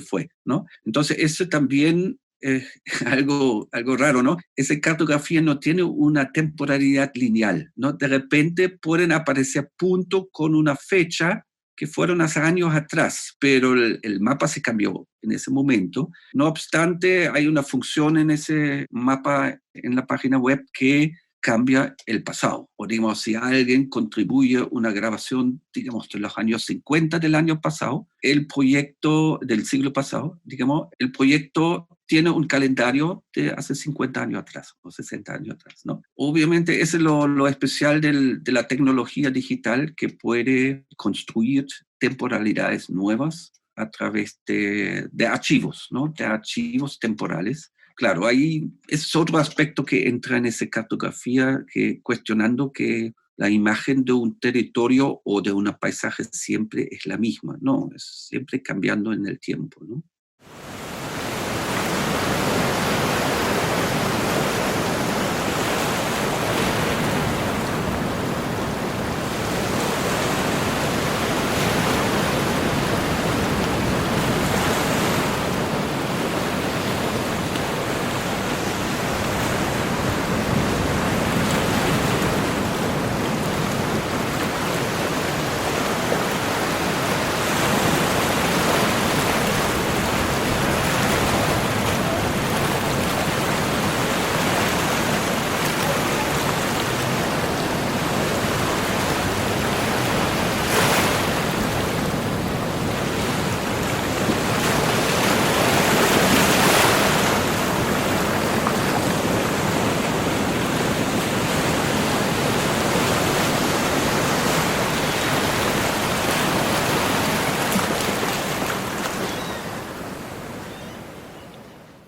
fue, ¿no? Entonces, eso también es algo raro, ¿no? Esa cartografía no tiene una temporalidad lineal, ¿no? De repente pueden aparecer puntos con una fecha que fueron hace años atrás, pero el mapa se cambió en ese momento. No obstante, hay una función en ese mapa en la página web que cambia el pasado. O digamos, si alguien contribuye una grabación, digamos, de los años 50 del año pasado, el proyecto del siglo pasado, digamos, el proyecto tiene un calendario de hace 50 años atrás o 60 años atrás, ¿no? Obviamente, ese es lo especial de la tecnología digital, que puede construir temporalidades nuevas a través de archivos, ¿no? De archivos temporales. Claro, ahí es otro aspecto que entra en esa cartografía, cuestionando que la imagen de un territorio o de un paisaje siempre es la misma, no, es siempre cambiando en el tiempo, ¿no?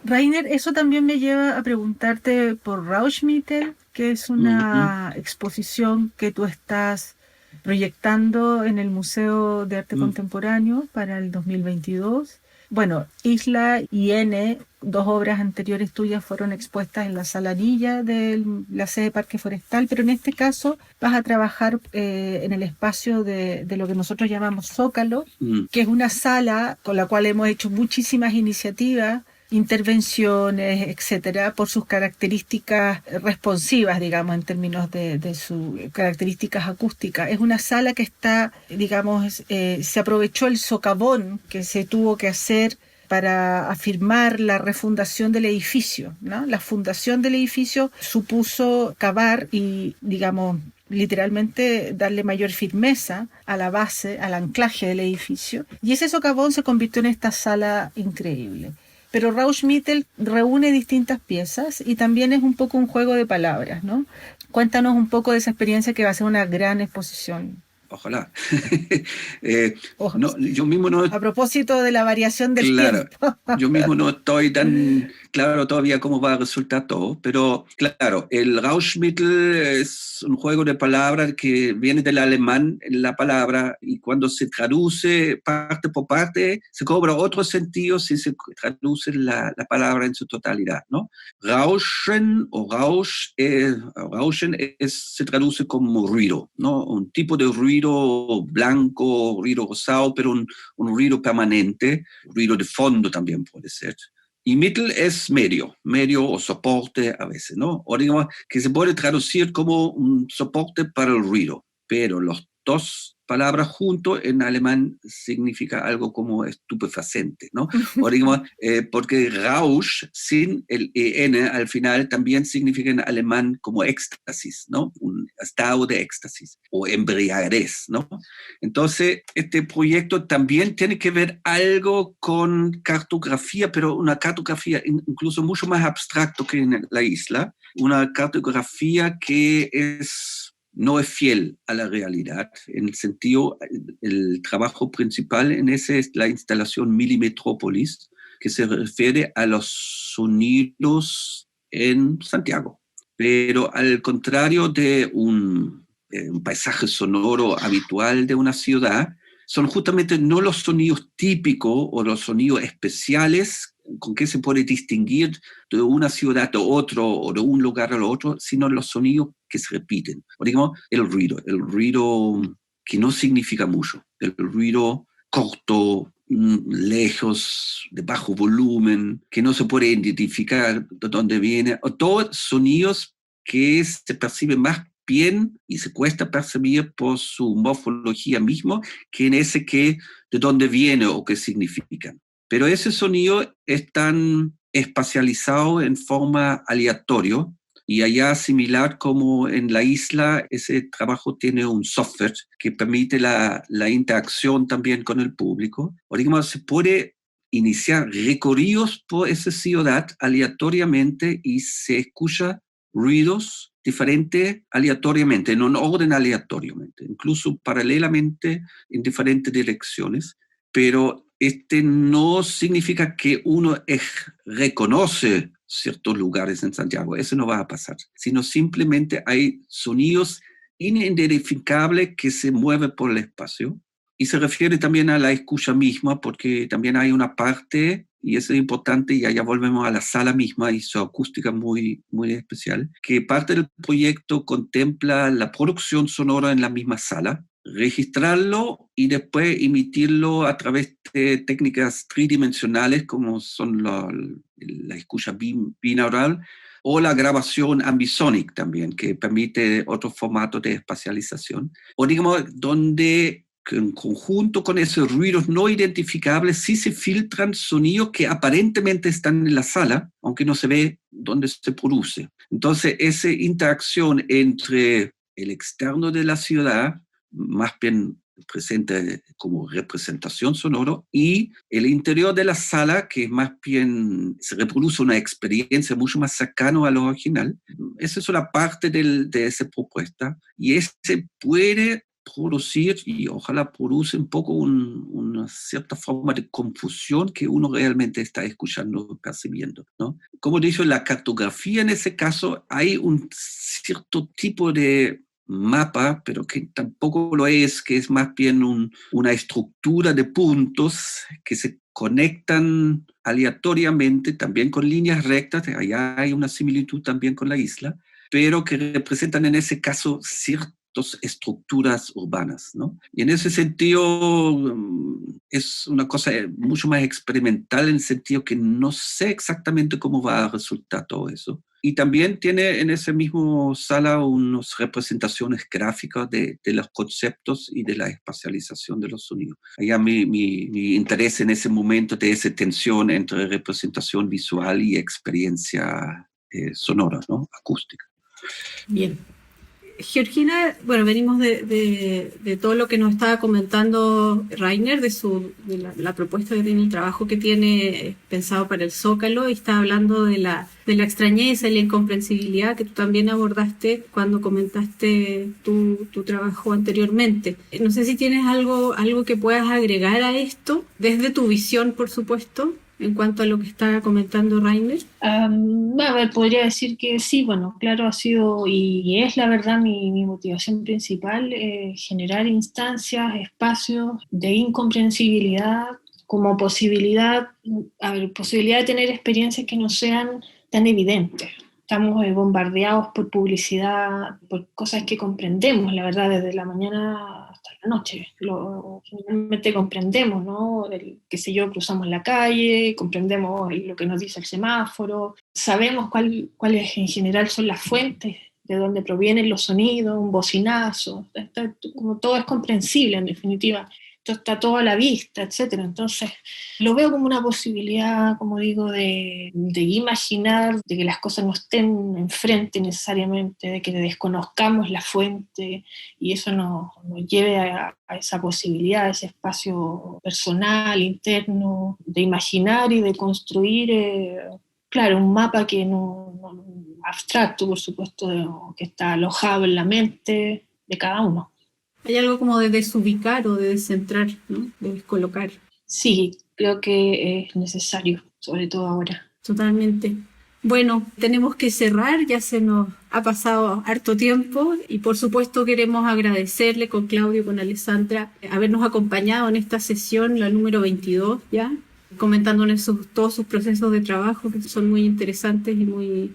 Rainer, eso también me lleva a preguntarte por Rauschmittel, que es una exposición que tú estás proyectando en el Museo de Arte Contemporáneo para el 2022. Bueno, Isla y N, dos obras anteriores tuyas, fueron expuestas en la Sala Anilla de la sede Parque Forestal, pero en este caso vas a trabajar en el espacio de lo que nosotros llamamos Zócalo, que es una sala con la cual hemos hecho muchísimas iniciativas, intervenciones, etcétera, por sus características responsivas, digamos, en términos de sus características acústicas. Es una sala que está, digamos, se aprovechó el socavón que se tuvo que hacer para afirmar la refundación del edificio, ¿no? La fundación del edificio supuso cavar y, digamos, literalmente darle mayor firmeza a la base, al anclaje del edificio. Y ese socavón se convirtió en esta sala increíble. Pero Rauschmittel reúne distintas piezas y también es un poco un juego de palabras, ¿no? Cuéntanos un poco de esa experiencia, que va a ser una gran exposición. Ojalá. No, yo mismo no... A propósito de la variación del tiempo. Yo mismo no estoy tan claro todavía cómo va a resultar todo, pero claro, el Rauschmittel es un juego de palabras que viene del alemán la palabra, y cuando se traduce parte por parte se cobra otro sentido si se traduce la palabra en su totalidad, ¿no? Rauschen o Rauschen se traduce como ruido, ¿no? Un tipo de ruido blanco, ruido rosado, pero un ruido permanente, ruido de fondo también puede ser. Y Mittel es medio o soporte a veces, ¿no? O digamos que se puede traducir como un soporte para el ruido, pero los dos palabras juntos en alemán significa algo como estupefacente, ¿no? O digamos, porque Rausch sin el EN al final también significa en alemán como éxtasis, ¿no? Un estado de éxtasis o embriaguez, ¿no? Entonces, este proyecto también tiene que ver algo con cartografía, pero una cartografía incluso mucho más abstracto que en la isla, una cartografía que no es fiel a la realidad. En el sentido, el trabajo principal en ese es la instalación Milimetrópolis, que se refiere a los sonidos en Santiago. Pero al contrario de un paisaje sonoro habitual de una ciudad, son justamente no los sonidos típicos o los sonidos especiales con qué se puede distinguir de una ciudad a otra o de un lugar al otro, sino los sonidos que se repiten. O digamos, el ruido que no significa mucho, el ruido corto, lejos, de bajo volumen, que no se puede identificar de dónde viene, o todos sonidos que se perciben más bien y se cuesta percibir por su morfología mismo que en ese que de dónde viene o qué significan. Pero ese sonido es tan espacializado en forma aleatoria y allá similar como en la isla, ese trabajo tiene un software que permite la interacción también con el público. O digamos, se puede iniciar recorridos por esa ciudad aleatoriamente y se escucha ruidos diferentes aleatoriamente, en un orden aleatoriamente, incluso paralelamente en diferentes direcciones, pero no significa que uno reconoce ciertos lugares en Santiago, eso no va a pasar, sino simplemente hay sonidos inidentificables que se mueven por el espacio. Y se refiere también a la escucha misma, porque también hay una parte, y eso es importante, y allá volvemos a la sala misma y su acústica muy, muy especial, que parte del proyecto contempla la producción sonora en la misma sala, registrarlo y después emitirlo a través de técnicas tridimensionales como son la escucha binaural o la grabación ambisonic también, que permite otro formato de espacialización. O digamos, donde en conjunto con esos ruidos no identificables sí se filtran sonidos que aparentemente están en la sala, aunque no se ve dónde se produce. Entonces, esa interacción entre el externo de la ciudad, más bien presente como representación sonora, y el interior de la sala, que más bien se reproduce una experiencia mucho más cercana a lo original. Esa es una parte de esa propuesta, y puede producir, y ojalá produce un poco una cierta forma de confusión que uno realmente está escuchando, percibiendo, ¿no? Como he dicho, la cartografía en ese caso hay un cierto tipo de mapa, pero que tampoco lo es, que es más bien una estructura de puntos que se conectan aleatoriamente, también con líneas rectas, allá hay una similitud también con la isla, pero que representan en ese caso ciertas estructuras urbanas, ¿no? Y en ese sentido es una cosa mucho más experimental en el sentido que no sé exactamente cómo va a resultar todo eso. Y también tiene en ese mismo sala unas representaciones gráficas de los conceptos y de la espacialización de los sonidos. Allá mi interés en ese momento de esa tensión entre representación visual y experiencia sonora, ¿no? Acústica. Bien. Georgina, bueno, venimos de todo lo que nos estaba comentando Rainer, de la propuesta que tiene, el trabajo que tiene pensado para el Zócalo, y está hablando de la extrañeza y la incomprensibilidad que tú también abordaste cuando comentaste tu trabajo anteriormente. No sé si tienes algo que puedas agregar a esto, desde tu visión, por supuesto, en cuanto a lo que estaba comentando Rainer. A ver, podría decir que sí, bueno, claro, ha sido y es la verdad mi motivación principal, generar instancias, espacios de incomprensibilidad como posibilidad de tener experiencias que no sean tan evidentes. Estamos bombardeados por publicidad, por cosas que comprendemos, la verdad, desde la mañana hasta la noche. Generalmente comprendemos, ¿no? Qué sé yo, cruzamos la calle, comprendemos lo que nos dice el semáforo, sabemos cuáles en general son las fuentes, de dónde provienen los sonidos, un bocinazo, como todo es comprensible en definitiva. Está todo a la vista, etcétera. Entonces, lo veo como una posibilidad, como digo, de imaginar, de que las cosas no estén enfrente necesariamente, de que desconozcamos la fuente, y eso nos lleve a esa posibilidad, a ese espacio personal, interno, de imaginar y de construir, claro, un mapa que no abstracto, por supuesto, que está alojado en la mente de cada uno. Hay algo como de desubicar o de descentrar, ¿no? De descolocar. Sí, creo que es necesario, sobre todo ahora. Totalmente. Bueno, tenemos que cerrar, ya se nos ha pasado harto tiempo, y por supuesto queremos agradecerle con Claudio, con Alessandra, habernos acompañado en esta sesión, la número 22 ya, comentándonos todos sus procesos de trabajo, que son muy interesantes y muy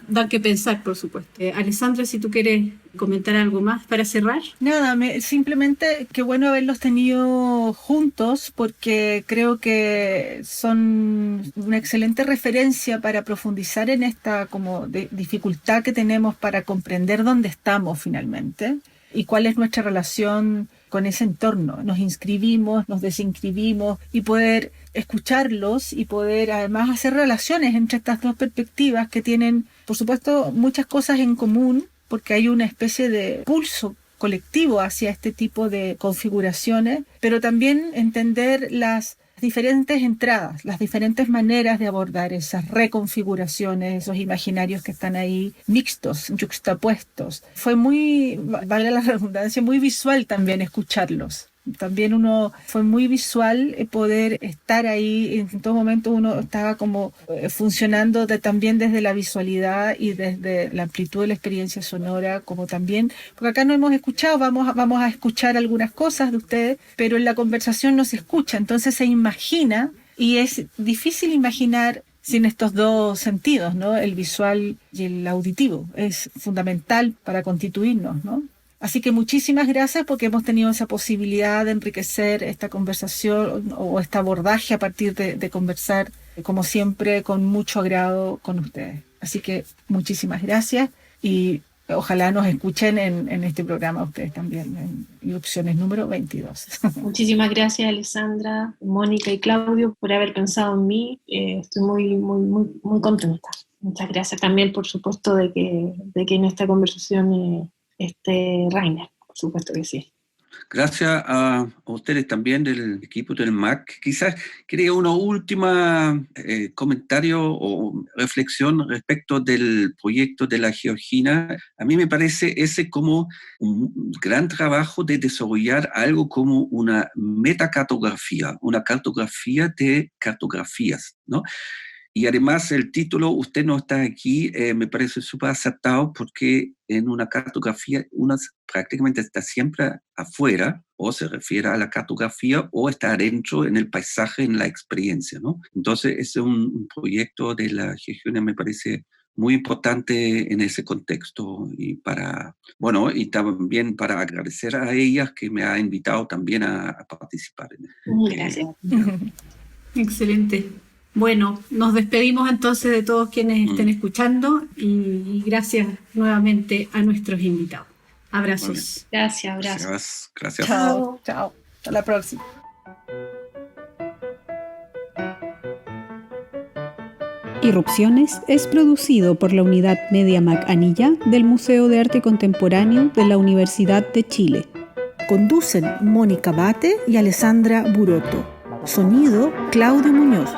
dan que pensar, por supuesto. Alessandra, si tú quieres comentar algo más para cerrar. Nada, simplemente qué bueno haberlos tenido juntos, porque creo que son una excelente referencia para profundizar en esta como dificultad que tenemos para comprender dónde estamos finalmente y cuál es nuestra relación con ese entorno. Nos inscribimos, nos desinscribimos, y poder escucharlos y poder además hacer relaciones entre estas dos perspectivas que tienen, por supuesto, muchas cosas en común, porque hay una especie de pulso colectivo hacia este tipo de configuraciones, pero también entender las diferentes entradas, las diferentes maneras de abordar esas reconfiguraciones, esos imaginarios que están ahí mixtos, yuxtapuestos. Fue muy, vale la redundancia, muy visual también escucharlos. También fue muy visual poder estar ahí. En todo momento uno estaba como funcionando también desde la visualidad y desde la amplitud de la experiencia sonora, como también, porque acá no hemos escuchado, vamos a escuchar algunas cosas de ustedes, pero en la conversación no se escucha, entonces se imagina, y es difícil imaginar sin estos dos sentidos, ¿no? El visual y el auditivo es fundamental para constituirnos, ¿no? Así que muchísimas gracias, porque hemos tenido esa posibilidad de enriquecer esta conversación o este abordaje a partir de conversar, como siempre, con mucho agrado con ustedes. Así que muchísimas gracias, y ojalá nos escuchen en este programa ustedes también, en Irrupciones número 22. Muchísimas gracias, Alessandra, Mónica y Claudio, por haber pensado en mí. Estoy muy contenta. Muchas gracias también, por supuesto, de que en esta conversación Rainer, por supuesto que sí. Gracias a ustedes también del equipo del MAC. Quizás quería una última comentario o reflexión respecto del proyecto de la Georgina. A mí me parece ese como un gran trabajo de desarrollar algo como una metacartografía, una cartografía de cartografías, ¿no? Y además el título, Usted no está aquí, me parece súper acertado, porque en una cartografía uno prácticamente está siempre afuera, o se refiere a la cartografía, o está adentro en el paisaje, en la experiencia, ¿no? Entonces es un proyecto de la Georgina, me parece muy importante en ese contexto, y también para agradecer a ellas que me ha invitado también a participar en esto. Gracias. Excelente. Bueno, nos despedimos entonces de todos quienes estén escuchando, y gracias nuevamente a nuestros invitados. Abrazos. Gracias. Gracias. Chao. Hasta la próxima. Irrupciones es producido por la Unidad Media MAC Anilla del Museo de Arte Contemporáneo de la Universidad de Chile. Conducen Mónica Bate y Alessandra Buroto. Sonido, Claudio Muñoz.